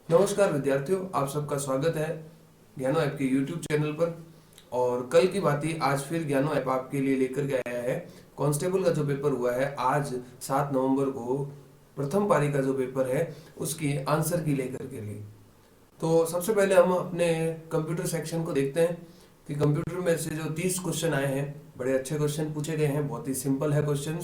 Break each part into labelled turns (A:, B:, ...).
A: नमस्कार विद्यार्थियों, आप सबका स्वागत है ज्ञानो ऐप के यूट्यूब चैनल पर। और कल की भांति आज फिर ज्ञानो ऐप आपके लिए लेकर के आया है कांस्टेबल का जो पेपर हुआ है आज 7 नवंबर को, प्रथम पारी का जो पेपर है उसकी आंसर की लेकर के लिए। तो सबसे पहले हम अपने कंप्यूटर सेक्शन को देखते हैं कि कंप्यूटर में से जो 30 क्वेश्चन आए हैं, बड़े अच्छे क्वेश्चन पूछे गए हैं, बहुत ही सिंपल है क्वेश्चन।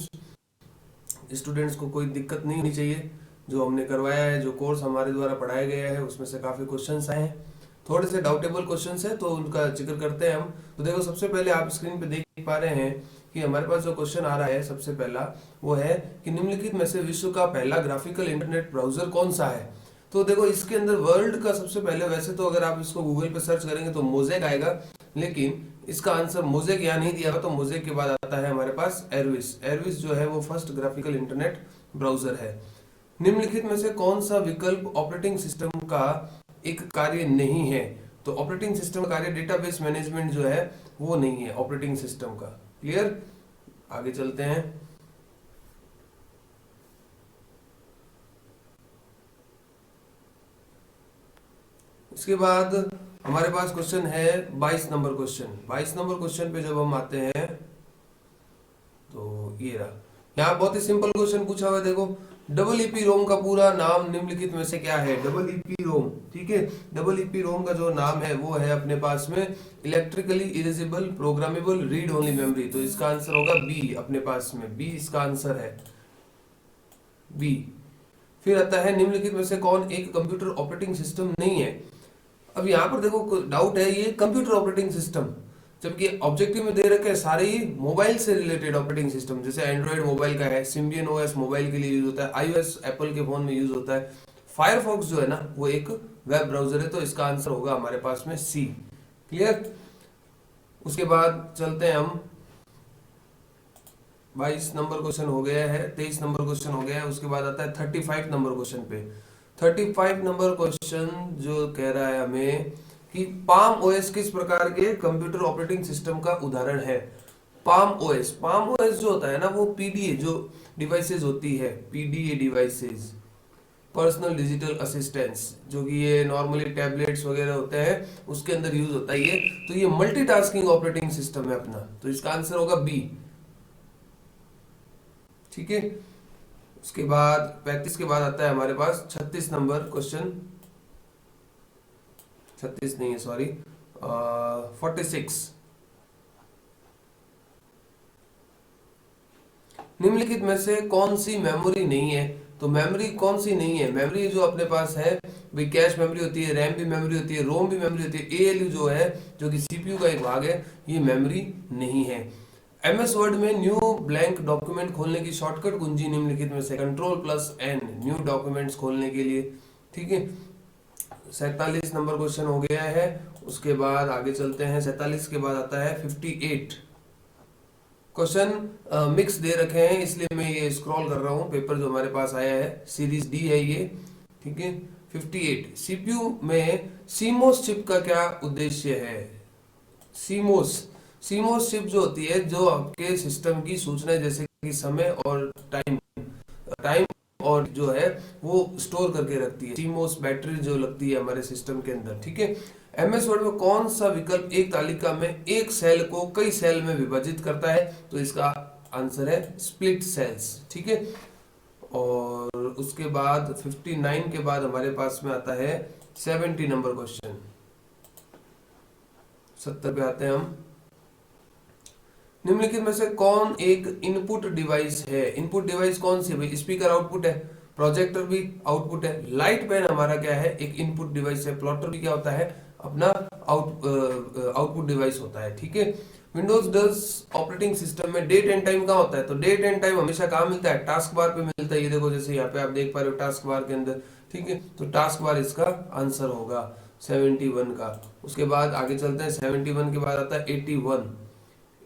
A: स्टूडेंट्स को कोई दिक्कत नहीं होनी चाहिए। जो हमने करवाया है, जो कोर्स हमारे द्वारा पढ़ाया गया है, उसमें से काफ़ी क्वेश्चंस आए हैं। थोड़े से डाउटेबल क्वेश्चंस हैं तो उनका जिक्र करते हैं हम। तो देखो, सबसे पहले आप स्क्रीन पे देख पा रहे हैं कि हमारे पास जो क्वेश्चन आ रहा है सबसे पहला वो है कि निम्नलिखित में से विश्व का पहला ग्राफिकल इंटरनेट ब्राउजर कौन सा है। तो देखो, इसके अंदर वर्ल्ड का सबसे पहले, वैसे तो अगर आप इसको गूगल पे सर्च करेंगे तो मोजेक आएगा, लेकिन इसका आंसर मोजेक यहाँ नहीं दिया हुआ। तो मोजेक के बाद आता है हमारे पास एरविस। एरविस जो है वो फर्स्ट ग्राफिकल इंटरनेट ब्राउजर है। निम्नलिखित में से कौन सा विकल्प ऑपरेटिंग सिस्टम का एक कार्य नहीं है। तो ऑपरेटिंग सिस्टम का कार्य डेटाबेस मैनेजमेंट जो है वो नहीं है ऑपरेटिंग सिस्टम का। क्लियर, आगे चलते हैं। इसके बाद हमारे पास क्वेश्चन है 22 नंबर क्वेश्चन। 22 नंबर क्वेश्चन पे जब हम आते हैं तो ये रहा। यहाँ बहुत ही सिंपल क्वेश्चन पूछा हुआ है, देखो। डबल ईपी रोम का पूरा नाम निम्नलिखित में से क्या है। डबल ईपी रोम, ठीक है। डबल ईपी रोम का जो नाम है वो है अपने पास में electrically erasable programmable read only memory. तो इसका आंसर होगा बी, अपने पास में बी इसका आंसर है, बी। फिर आता है निम्नलिखित में से कौन एक कंप्यूटर ऑपरेटिंग सिस्टम नहीं है। अब यहाँ पर देखो डाउट है, ये कंप्यूटर ऑपरेटिंग सिस्टम, जबकि ऑब्जेक्टिव में दे रखे हैं सारे ही मोबाइल से रिलेटेड ऑपरेटिंग सिस्टम। जैसे एंड्रॉइड मोबाइल का है, सिम्बियन ओएस मोबाइल के लिए यूज होता है, आईओएस एप्पल के फोन में यूज होता है, फायरफॉक्स जो है ना वो एक वेब ब्राउजर है। तो इसका आंसर होगा हमारे पास में सी। क्लियर। उसके बाद चलते हैं हम, 22 नंबर क्वेश्चन हो गया है, 23 नंबर क्वेश्चन हो गया है। उसके बाद आता है 35 नंबर क्वेश्चन पे। 35 नंबर क्वेश्चन जो कह रहा है हमें कि पाम ओएस किस प्रकार के कंप्यूटर ऑपरेटिंग सिस्टम का उदाहरण है। पाम ओएस, पाम ओएस जो होता है ना वो पीडीए जो डिवाइसेस होती है, PDA devices, personal digital assistance, जो कि ये नॉर्मली टैबलेट्स वगैरह होते हैं उसके अंदर यूज होता है ये। तो ये मल्टीटास्किंग ऑपरेटिंग सिस्टम है अपना। तो इसका आंसर होगा बी, ठीक है। उसके बाद 35 के बाद आता है हमारे पास 36 नंबर क्वेश्चन। 36 नहीं है, सॉरी, 46। निम्नलिखित में से कौन सी मेमोरी नहीं है। तो मेमोरी कौन सी नहीं है। मेमोरी जो अपने पास है भाई, कैश मेमोरी होती है, रैम भी मेमोरी होती है, रोम भी मेमोरी होती है, एएलयू जो है जो कि सीपीयू का एक भाग है, ये मेमोरी नहीं है। एमएस वर्ड में न्यू ब्लैंक डॉक्यूमेंट खोलने की शॉर्टकट कुंजी निम्नलिखित में से Ctrl+N, न्यू डॉक्यूमेंट्स खोलने के लिए, ठीक है। 47 नंबर क्वेश्चन हो गया है। उसके बाद आगे चलते हैं, 47 के बाद आता है 58 क्वेश्चन। मिक्स दे रखे हैं इसलिए मैं ये स्क्रॉल कर रहा हूँ। पेपर जो हमारे पास आया है सीरीज डी है ये, ठीक है। 58, सीपीयू में सीमोस चिप का क्या उद्देश्य है। सीमोस, सीमोस चिप जो होती है जो आपके सिस्टम की सूचनाएं जैसे कि समय और टाइम, टाइम और जो है वो स्टोर करके रखती है। सीमोस बैटरी जो लगती है हमारे सिस्टम के अंदर, ठीक है। एमएस वर्ड में कौन सा विकल्प एक तालिका में एक सेल को कई सेल में विभाजित करता है। तो इसका आंसर है स्प्लिट सेल्स, ठीक है। और उसके बाद 59 के बाद हमारे पास में आता है 70 नंबर क्वेश्चन। 70 पे आते हैं हम। निम्नलिखित में से कौन एक इनपुट डिवाइस है। इनपुट डिवाइस कौन सी है भाई, स्पीकर आउटपुट है, प्रोजेक्टर भी आउटपुट है, लाइट पेन हमारा क्या है, एक इनपुट डिवाइस है, प्लॉटर भी क्या होता है अपना आउटपुट डिवाइस होता है, ठीक है। विंडोज 10 ऑपरेटिंग सिस्टम में डेट एंड टाइम कहाँ होता है। तो डेट एंड टाइम हमेशा कहाँ मिलता है, टास्क बार पे मिलता है। ये देखो जैसे यहाँ पे आप देख पा रहे हो टास्क बार के अंदर, ठीक है। तो टास्क बार इसका आंसर होगा 71 का। उसके बाद आगे चलते हैं, 71 के बाद आता है 81।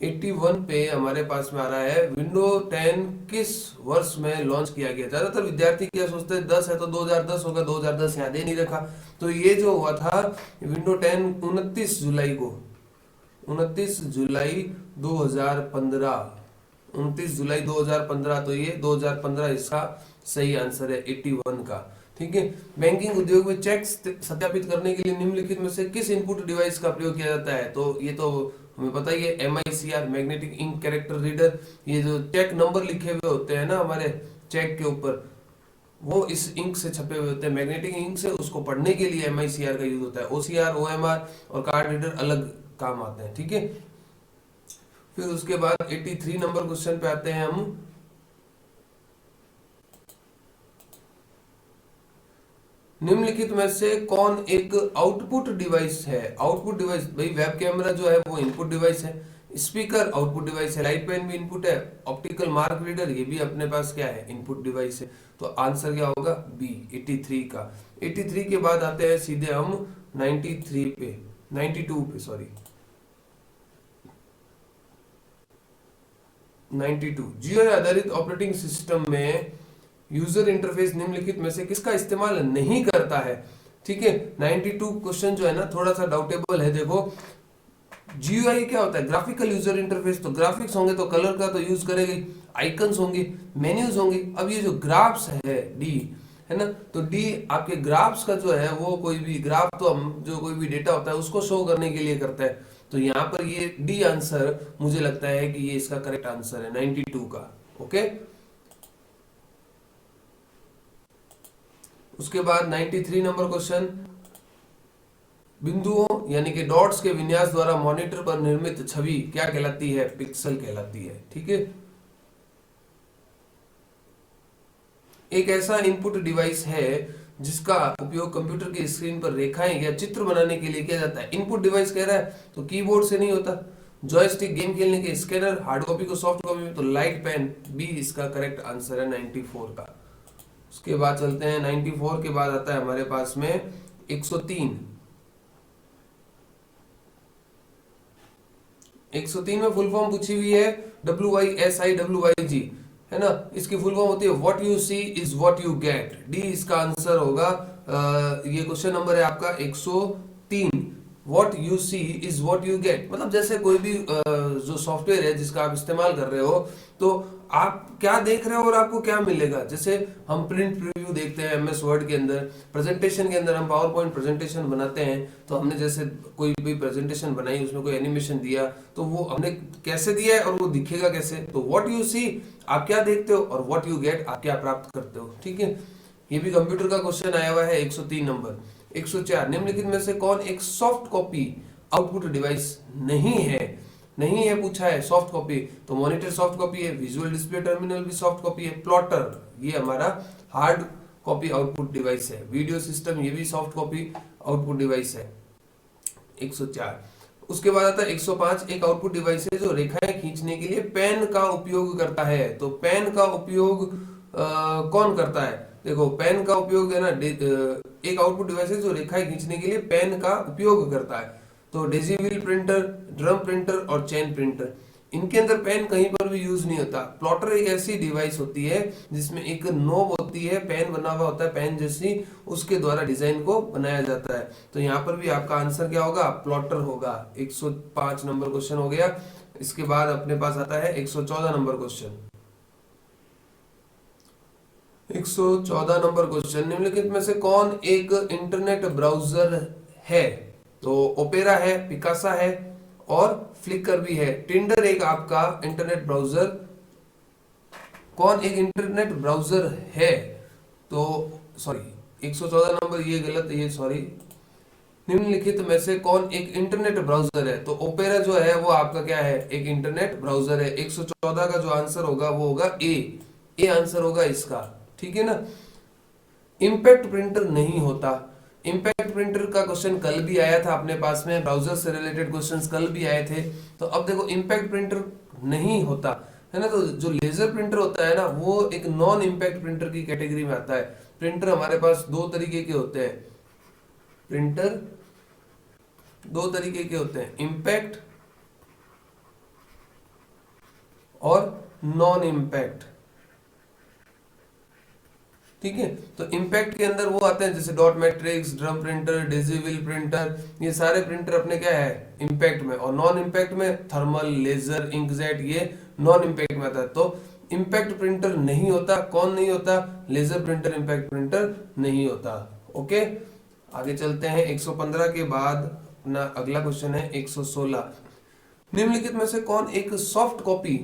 A: 81 पे हमारे पास में आ रहा है विंडो 10 किस वर्ष में लॉन्च किया गया। ज्यादातर विद्यार्थी क्या सोचते हैं 10 है तो 2010 होगा, 2010 याद ही नहीं रखा। तो ये जो हुआ था विंडो 10 29 जुलाई को, 29 जुलाई 2015, 29 जुलाई 2015। तो ये 2015 इसका सही आंसर है 81 का, ठीक है। बैंकिंग उद्योग में चेक सत्यापित करने के लिए निम्नलिखित में से किस इनपुट डिवाइस का प्रयोग किया जाता है? तो ये तो हमें पता ही है, MICR magnetic ink character reader. ये जो चेक नंबर लिखे हुए होते हैं ना हमारे चेक के ऊपर, वो इस इंक से छपे हुए होते हैं, मैग्नेटिक इंक से, उसको पढ़ने के लिए MICR का यूज होता है। OCR, OMR और कार्ड रीडर अलग काम आते हैं, ठीक है। फिर उसके बाद 83 नंबर क्वेश्चन पे आते हैं हम। निम्नलिखित में से कौन एक आउटपुट डिवाइस है? आउटपुट डिवाइस, भाई वेब कैमरा जो है वो इनपुट डिवाइस है, स्पीकर आउटपुट डिवाइस है, लाइट पेन भी इनपुट है, ऑप्टिकल मार्क रीडर ये भी अपने पास क्या है, इनपुट डिवाइस है। तो आंसर क्या होगा? बी, 83 का। 83 के बाद आते हैं सीधे हम 93 पे, 92 पे, सॉरी 92। जीओ आधारित ऑपरेटिंग सिस्टम में यूजर इंटरफेस निम्नलिखित में से किसका इस्तेमाल नहीं करता है? ठीक है। 92 क्वेश्चन जो है ना थोड़ा सा डाउटेबल है। देखो GUI क्या होता है? Graphical user interface. तो ग्राफिक्स होंगे तो कलर का तो यूज करेगी, आइकन्स होंगे, मेन्यूज होंगे। अब ये जो ग्राफ्स है, डी है ना, तो डी आपके ग्राफ्स का जो है वो, कोई भी ग्राफ तो हम जो कोई भी डेटा होता है उसको शो करने के लिए करता है। तो यहाँ पर ये डी आंसर मुझे लगता है कि ये इसका करेक्ट आंसर है 92 का। ओके। उसके बाद 93 नंबर क्वेश्चन, बिंदुओं यानी कि डॉट्स के विन्यास द्वारा मॉनिटर पर निर्मित छवि क्या कहलाती है? पिक्सल कहलाती है, ठीक है। एक ऐसा इनपुट डिवाइस है जिसका उपयोग कंप्यूटर की स्क्रीन पर रेखाएं या चित्र बनाने के लिए किया जाता है। इनपुट डिवाइस कह रहा है तो कीबोर्ड से नहीं होता, जॉयस्टिक, गेम खेलने के स्कैनर, हार्ड कॉपी को सॉफ्ट कॉपी में तो लाइट पेन, बी इसका करेक्ट आंसर है 94 का। उसके बाद चलते हैं 94 के बाद आता है हमारे पास में 103। 103 में फुल फॉर्म पूछी हुई है, WISIWIG है ना। इसकी फुल फॉर्म होती है what you see is what you get. D इसका आंसर होगा। ये क्वेश्चन नंबर है आपका 103। What you see is what you get मतलब जैसे कोई भी जो सॉफ्टवेयर है जिसका आप इस्तेमाल कर रहे हो, तो आप क्या देख रहे हो और आपको क्या मिलेगा। जैसे हम प्रिंट प्रीव्यू देखते हैं MS वर्ड के अंदर, प्रेजेंटेशन के अंदर हम पावर पॉइंट प्रेजेंटेशन बनाते हैं, तो हमने जैसे कोई भी प्रेजेंटेशन बनाई, उसमें कोई एनिमेशन दिया, तो वो हमने कैसे दिया है और वो दिखेगा कैसे। तो व्हाट यू सी आप क्या देखते हो और व्हाट यू गेट आप क्या प्राप्त करते हो, ठीक है। ये भी कंप्यूटर का क्वेश्चन आया हुआ है 103 नंबर। 104, निम्नलिखित में से कौन एक सॉफ्ट कॉपी आउटपुट डिवाइस नहीं है? नहीं है पूछा है सॉफ्ट कॉपी, तो मॉनिटर सॉफ्ट कॉपी है, विजुअल डिस्प्ले टर्मिनल भी सॉफ्ट कॉपी है, प्लॉटर ये हमारा हार्ड कॉपी आउटपुट डिवाइस है, वीडियो सिस्टम ये भी सॉफ्ट कॉपी आउटपुट डिवाइस है। 104। उसके बाद आता है 105, एक आउटपुट डिवाइस है जो रेखाएं खींचने के लिए पेन का उपयोग करता है। तो पेन का उपयोग कौन करता है? देखो पेन का उपयोग है ना, एक आउटपुट डिवाइस है जो रेखाएं खींचने के लिए पेन का उपयोग करता है। तो Daisy wheel printer, drum printer और चेन प्रिंटर, इनके अंदर पेन कहीं पर भी यूज नहीं होता। प्लॉटर एक ऐसी डिवाइस होती है जिसमें एक नोब होती है, पेन बना हुआ होता है पेन जैसी, उसके द्वारा डिजाइन को बनाया जाता है। तो यहाँ पर भी आपका आंसर क्या होगा? प्लॉटर होगा। 105 नंबर क्वेश्चन हो गया। इसके बाद अपने पास आता है 114 नंबर क्वेश्चन। 114 नंबर क्वेश्चन, निम्नलिखित में से कौन एक इंटरनेट ब्राउजर है? तो ओपेरा है, पिकासा है और फ्लिकर भी है। टिंडर एक आपका इंटरनेट ब्राउजर, कौन एक इंटरनेट ब्राउजर है? तो सॉरी 114 नंबर ये गलत है, ये सॉरी। निम्नलिखित में से कौन एक इंटरनेट ब्राउजर है? तो ओपेरा जो है वो आपका क्या है? एक इंटरनेट ब्राउजर है। 114 का जो आंसर होगा वो होगा ए आंसर होगा इसका, ठीक है ना। इंपैक्ट प्रिंटर नहीं होता। इंपैक्ट प्रिंटर का क्वेश्चन कल भी आया था अपने पास में, ब्राउजर से रिलेटेड क्वेश्चंस कल भी आए थे। तो अब देखो इंपैक्ट प्रिंटर नहीं होता है ना, तो जो लेजर प्रिंटर होता है ना वो एक नॉन इंपैक्ट प्रिंटर की कैटेगरी में आता है। प्रिंटर हमारे पास दो तरीके के होते हैं, प्रिंटर दो तरीके के होते हैं, इंपैक्ट और नॉन इंपैक्ट, ठीक है। तो इंपैक्ट के अंदर वो आते हैं जैसे dot matrix, drum printer, Daisy wheel printer, ये सारे प्रिंटर अपने क्या है? इंपैक्ट में। और नॉन इंपैक्ट में थर्मल, लेजर, इंकजेट, ये नॉन इंपैक्ट में आता है। तो इम्पैक्ट प्रिंटर नहीं होता। कौन नहीं होता? लेजर प्रिंटर इम्पैक्ट प्रिंटर नहीं होता। ओके, आगे चलते हैं। 115 के बाद अपना अगला क्वेश्चन है 116। निम्नलिखित में से कौन एक सॉफ्ट कॉपी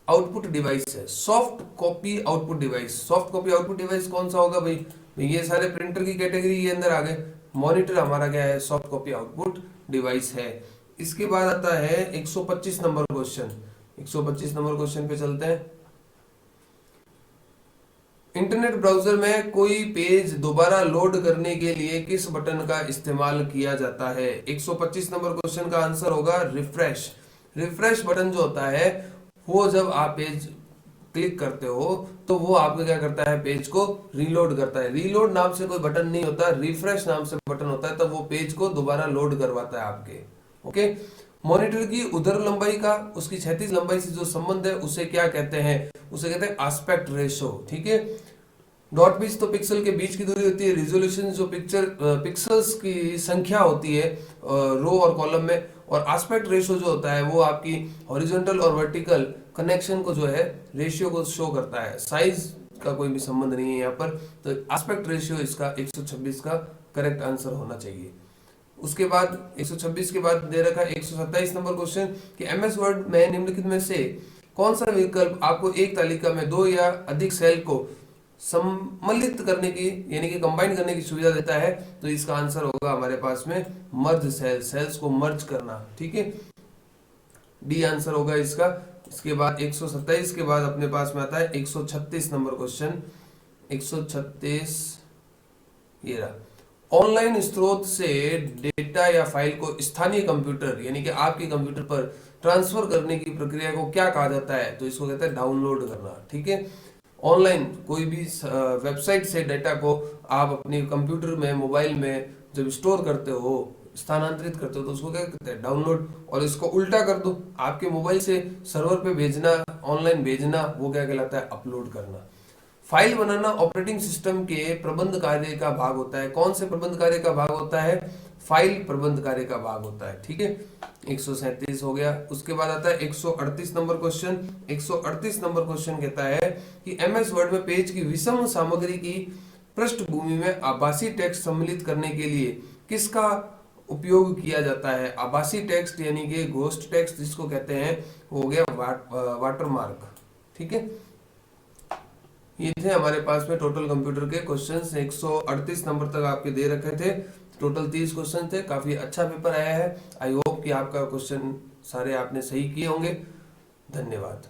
A: आउटपुट डिवाइस है? Soft copy output device, soft copy output device कौन सा होगा भाई? ये सारे प्रिंटर की कैटेगरी के अंदर आ गए। मॉनिटर हमारा क्या है? सॉफ्ट कॉपी आउटपुट डिवाइस है। इसके बाद आता है 125 नंबर क्वेश्चन। 125 नंबर क्वेश्चन पे चलते हैं। इंटरनेट ब्राउजर में कोई पेज दोबारा लोड करने के लिए किस बटन का इस्तेमाल किया जाता है? 125 नंबर क्वेश्चन का आंसर होगा रिफ्रेश। रिफ्रेश बटन जो होता है वो जब आप पेज क्लिक करते हो तो वो आपको क्या करता है? पेज को रीलोड करता है। रीलोड नाम से कोई बटन नहीं होता, रिफ्रेश नाम से बटन होता है, तब वो पेज को दोबारा लोड करवाता है आपके। ओके, मॉनिटर की उधर लंबाई का उसकी क्षैतिज लंबाई से जो संबंध है उसे क्या कहते हैं? उसे कहते हैं एस्पेक्ट रेशो। ठीक है, डॉट पिच तो पिक्सल के बीच की दूरी होती है। रिजोल्यूशन जो पिक्सल्स की संख्या होती है रो और कॉलम में। और एस्पेक्ट रेशो जो होता है वो आपकी हॉरिजॉन्टल और वर्टिकल कनेक्शन को जो है रेशियो को शो करता है। साइज का कोई भी संबंध नहीं है यहाँ पर। तो एस्पेक्ट रेशियो इसका 126 का करेक्ट आंसर होना चाहिए। उसके बाद 126 के बाद दे रखा है 127 नंबर क्वेश्चन कि एमएस वर्ड में निम्नलिखित में से कौन सा विकल्प आपको एक तालिका में दो या अधिक सेल को सम्मिलित करने की यानी कि कंबाइन करने की सुविधा देता है? तो इसका आंसर होगा हमारे पास में मर्ज सेल, सेल्स को मर्ज करना। ठीक है, डी आंसर होगा इसका। इसके बाद 127 के बाद अपने पास में आता है 136 नंबर क्वेश्चन। 136 ये रहा। ऑनलाइन स्रोत से डेटा या फाइल को स्थानीय कंप्यूटर यानी कि आपके कंप्यूटर पर ट्रांसफर करने की प्रक्रिया को क्या कहा जाता है? तो इसको कहते हैं डाउनलोड करना। ठीक है, ऑनलाइन कोई भी वेबसाइट से डेटा को आप अपने कंप्यूटर में मोबाइल में जब स्टोर करते हो, स्थानांतरित करते हो, तो उसको क्या कहते हैं? डाउनलोड। और इसको उल्टा कर दो, आपके मोबाइल से सर्वर पे भेजना, ऑनलाइन भेजना, वो क्या कहलाता है? अपलोड करना। फाइल बनाना ऑपरेटिंग सिस्टम के प्रबंध कार्य का भाग होता है। कौन से प्रबंध कार्य का भाग होता है? फाइल प्रबंध कार्य का भाग होता है। ठीक है, 137 हो गया। उसके बाद आता है 138 नंबर क्वेश्चन। 138 नंबर क्वेश्चन कहता है कि एमएस वर्ड में पेज की विषम सामग्री की पृष्ठभूमि में आभासी टेक्स्ट सम्मिलित करने के लिए किसका उपयोग किया जाता है? आभासी टेक्स्ट यानी कि घोस्ट टेक्स्ट जिसको कहते हैं, हो गया वाटरमार्क। ठीक है, ये थे हमारे पास में टोटल कंप्यूटर के क्वेश्चंस। 138 नंबर तक आपके दे रखे थे। टोटल 30 क्वेश्चन थे। काफी अच्छा पेपर आया है। आई होप कि आपका क्वेश्चन सारे आपने सही किए होंगे। धन्यवाद।